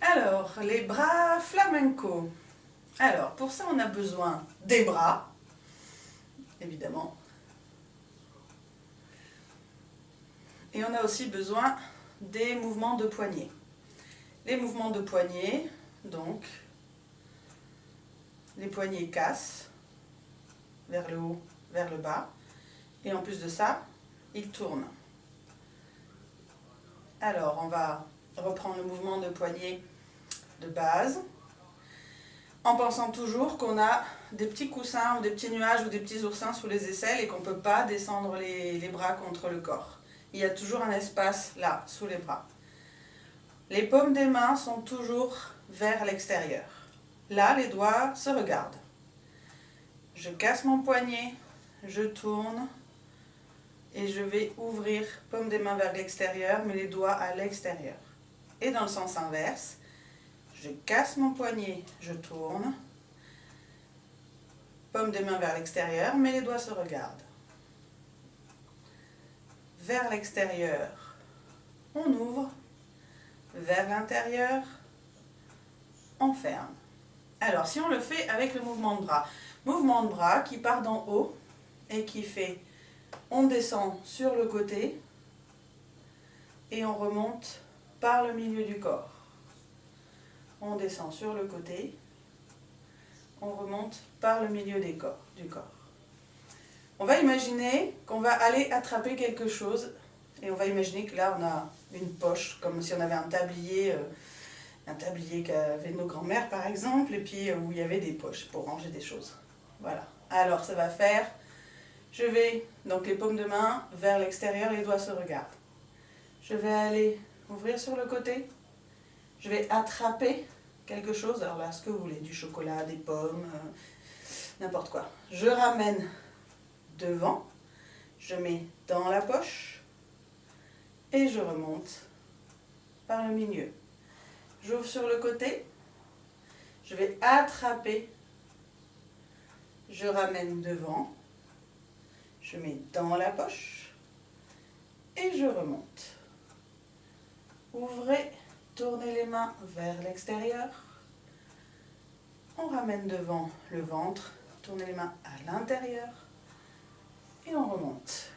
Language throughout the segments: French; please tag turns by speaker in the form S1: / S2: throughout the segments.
S1: Alors, les bras flamenco. Alors, pour ça, on a besoin des bras, évidemment. Et on a aussi besoin des mouvements de poignet. Les mouvements de poignet, donc, les poignets cassent vers le haut, vers le bas. Et en plus de ça, ils tournent. Alors, on va reprendre le mouvement de poignet de base, en pensant toujours qu'on a des petits coussins ou des petits nuages ou des petits oursins sous les aisselles et qu'on ne peut pas descendre les bras contre le corps. Il y a toujours un espace là, sous les bras. Les paumes des mains sont toujours vers l'extérieur. Là, les doigts se regardent. Je casse mon poignet, je tourne et je vais ouvrir paume des mains vers l'extérieur, mais les doigts à l'extérieur. Et dans le sens inverse, je casse mon poignet, je tourne, paume des mains vers l'extérieur, mais les doigts se regardent. Vers l'extérieur, on ouvre, vers l'intérieur, on ferme. Alors, si on le fait avec le mouvement de bras qui part d'en haut et qui fait, on descend sur le côté et on remonte par le milieu du corps. On descend sur le côté, on remonte par le milieu du corps. On va imaginer qu'on va aller attraper quelque chose et on va imaginer que là on a une poche, comme si on avait un tablier qu'avaient nos grands-mères par exemple, et puis où il y avait des poches pour ranger des choses. Voilà. Alors ça va faire, je vais, donc les paumes de main vers l'extérieur, les doigts se regardent. Je vais aller ouvrir sur le côté, je vais attraper quelque chose, alors là ce que vous voulez, du chocolat, des pommes, n'importe quoi. Je ramène devant, je mets dans la poche et je remonte par le milieu. J'ouvre sur le côté, je vais attraper, je ramène devant, je mets dans la poche et je remonte. Ouvrez, tournez les mains vers l'extérieur, on ramène devant le ventre, tournez les mains à l'intérieur et on remonte.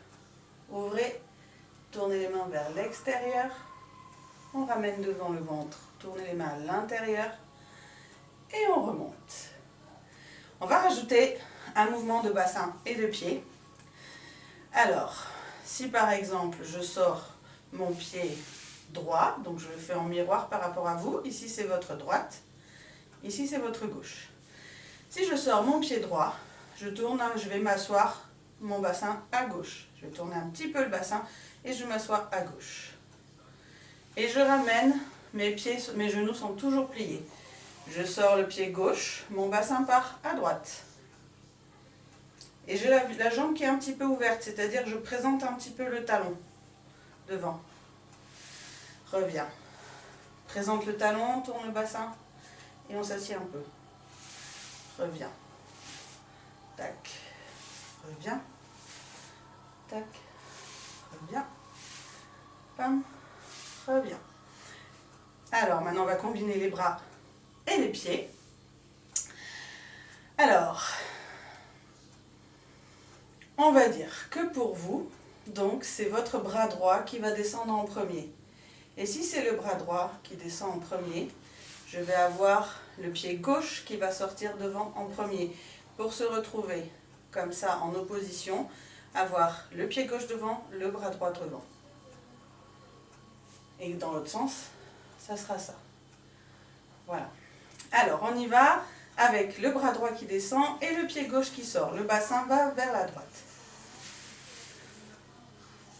S1: Ouvrez, tournez les mains vers l'extérieur, on ramène devant le ventre, tournez les mains à l'intérieur et on remonte. On va rajouter un mouvement de bassin et de pied. Alors, si par exemple je sors mon pied droit, donc je le fais en miroir par rapport à vous, ici c'est votre droite, ici c'est votre gauche. Si je sors mon pied droit, je tourne, je vais m'asseoir mon bassin à gauche. Je vais tourner un petit peu le bassin et je m'assois à gauche. Et je ramène mes pieds, mes genoux sont toujours pliés. Je sors le pied gauche, mon bassin part à droite. Et j'ai la jambe qui est un petit peu ouverte, c'est-à-dire que je présente un petit peu le talon devant. Reviens. Présente le talon, tourne le bassin et on s'assied un peu. Reviens. Tac. Reviens. Tac. Reviens. Pam. Reviens. Alors, maintenant, on va combiner les bras et les pieds. Alors, on va dire que pour vous, donc, c'est votre bras droit qui va descendre en premier. Et si c'est le bras droit qui descend en premier, je vais avoir le pied gauche qui va sortir devant en premier pour se retrouver comme ça en opposition, avoir le pied gauche devant, le bras droit devant. Et dans l'autre sens, ça sera ça. Voilà. Alors, on y va avec le bras droit qui descend et le pied gauche qui sort. Le bassin va vers la droite.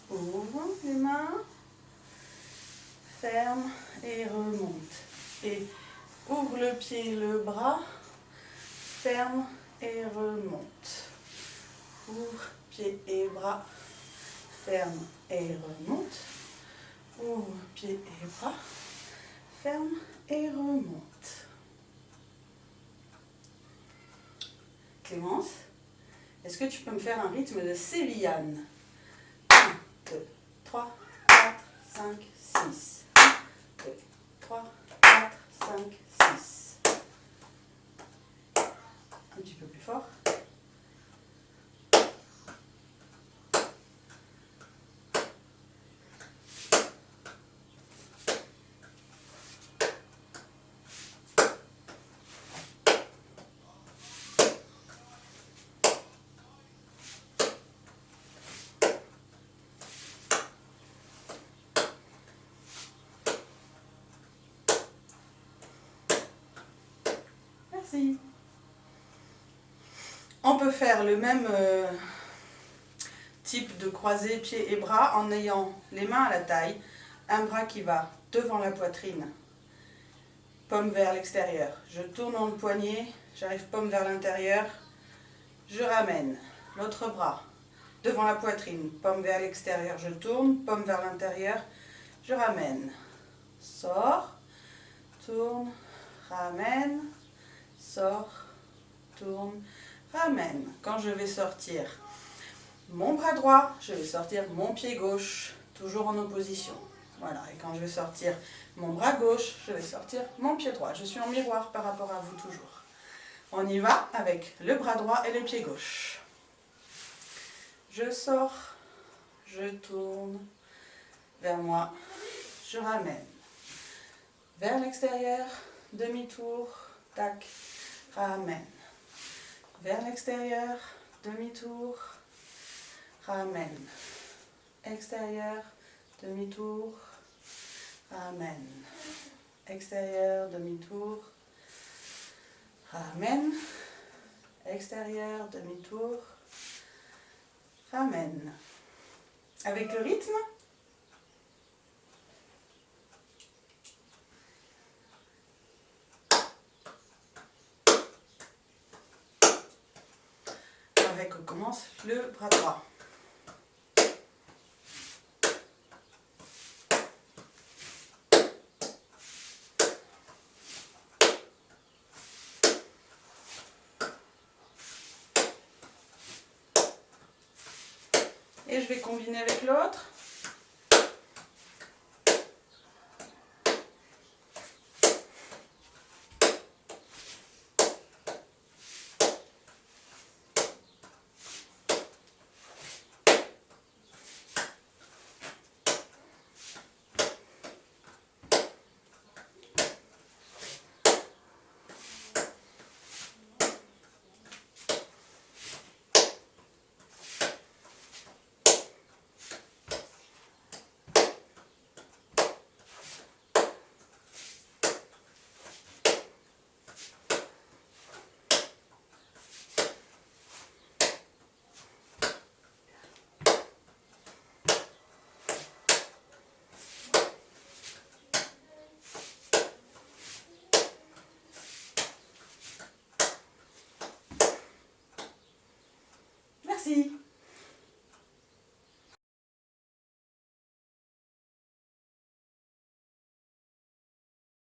S1: Ouvre les mains, ferme et remonte. Et ouvre le pied, le bras, ferme et remonte. Ouvre pied et bras, ferme et remonte. Ouvre pied et bras, ferme et remonte. Clémence, est-ce que tu peux me faire un rythme de sévillane? 1, 2, 3, 4, 5, 6. 1, 2, 3, 4, 5, 6. Un petit peu plus fort. Merci. On peut faire le même type de croisé pieds et bras en ayant les mains à la taille, un bras qui va devant la poitrine, paume vers l'extérieur. Je tourne le poignet, j'arrive paume vers l'intérieur, je ramène l'autre bras devant la poitrine, paume vers l'extérieur, je tourne, paume vers l'intérieur, je ramène, sors, tourne, ramène, sors, tourne, ramène. Quand je vais sortir mon bras droit, je vais sortir mon pied gauche, toujours en opposition. Voilà, et quand je vais sortir mon bras gauche, je vais sortir mon pied droit. Je suis en miroir par rapport à vous toujours. On y va avec le bras droit et le pied gauche. Je sors, je tourne vers moi, je ramène. Vers l'extérieur, demi-tour, tac, ramène. Vers l'extérieur, demi-tour, ramène. Extérieur, demi-tour, ramène. Extérieur, demi-tour, ramène. Extérieur, demi-tour, ramène. Avec le rythme, on commence le bras droit. Et je vais combiner avec l'autre. Merci.